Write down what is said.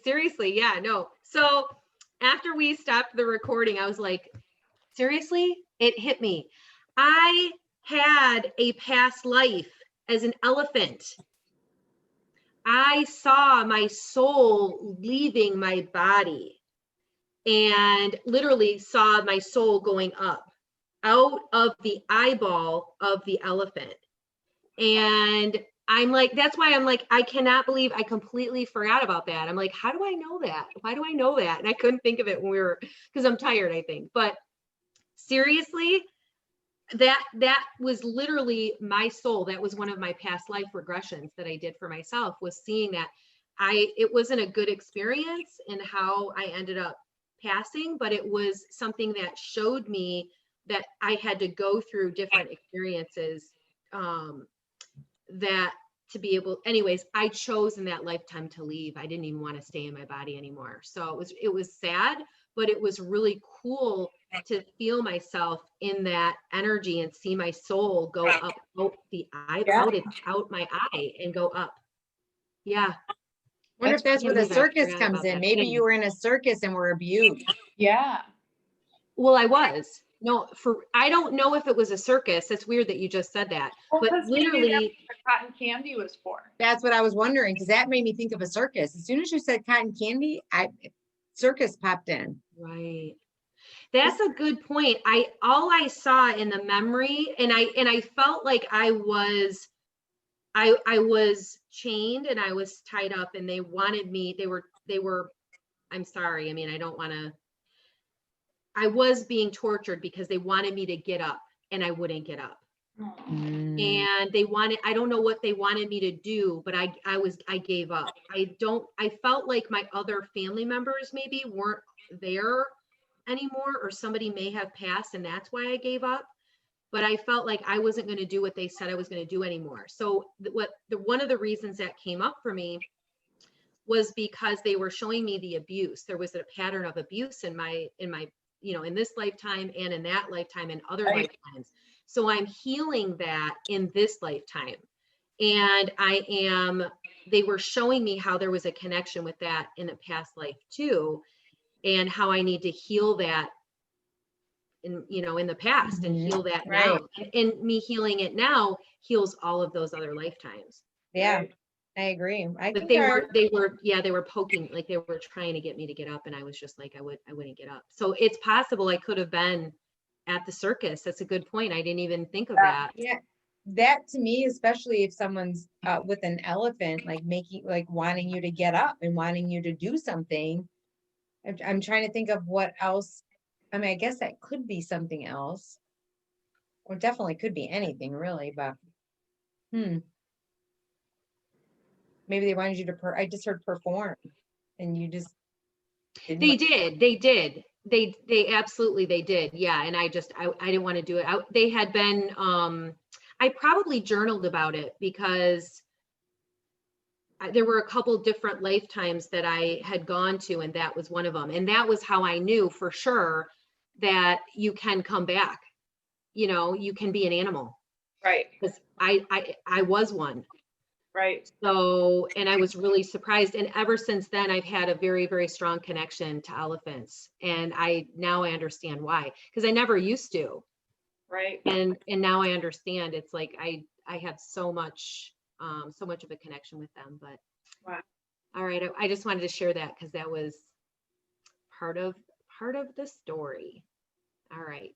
seriously, yeah, no. So after we stopped the recording, I was like, seriously, it hit me. I had a past life as an elephant. I saw my soul leaving my body and literally saw my soul going up out of the eyeball of the elephant. And I'm like, that's why I'm like, I cannot believe I completely forgot about that. I'm like, how do I know that? Why do I know that? And I couldn't think of it when we were, because I'm tired, I think. But seriously, that was literally my soul. That was one of my past life regressions that I did for myself, was seeing that it wasn't a good experience in how I ended up passing, but it was something that showed me that I had to go through different experiences, that to be able, anyways, I chose in that lifetime to leave. I didn't even want to stay in my body anymore. So it was sad, but it was really cool to feel myself in that energy and see my soul go up out the eye, out my eye and go up. Yeah. Wonder if that's where the circus comes in. Maybe you were in a circus and were abused. Yeah. Well, I was. No, I don't know if it was a circus. It's weird that you just said that. Well, but literally, the cotton candy was for. That's what I was wondering, because that made me think of a circus. As soon as you said cotton candy, circus popped in. Right. That's a good point. All I saw in the memory, and I felt like I was chained and I was tied up, and they wanted me, they were, I'm sorry. I mean, I was being tortured because they wanted me to get up and I wouldn't get up. And I don't know what they wanted me to do, but I gave up. I felt like my other family members maybe weren't there anymore, or somebody may have passed and that's why I gave up. But I felt like I wasn't going to do what they said I was going to do anymore. So one of the reasons that came up for me was because they were showing me the abuse. There was a pattern of abuse in my, in this lifetime and in that lifetime and other lifetimes. So I'm healing that in this lifetime. And they were showing me how there was a connection with that in a past life too, and how I need to heal that in the past and heal that now. And me healing it now heals all of those other lifetimes. Yeah. I agree. But they were poking, like they were trying to get me to get up, and I was just like, I wouldn't get up. So it's possible I could have been at the circus. That's a good point. I didn't even think of that. Yeah. That to me, especially if someone's with an elephant, like wanting you to get up and wanting you to do something. I'm trying to think of what else. I mean, I guess that could be something else, or definitely could be anything really, but maybe they wanted you to I just heard perform, and you just didn't. They absolutely did. Yeah. And I didn't want to do it. They had been, I probably journaled about it because there were a couple different lifetimes that I had gone to, and that was one of them. And that was how I knew for sure that you can come back. You can be an animal. Right. Because I was one. Right. So, and I was really surprised. And ever since then, I've had a very, very strong connection to elephants. And now I understand why, because I never used to. Right. And now I understand. It's like, I have so much of a connection with them, but wow. All right. I just wanted to share that because that was part of the story. All right.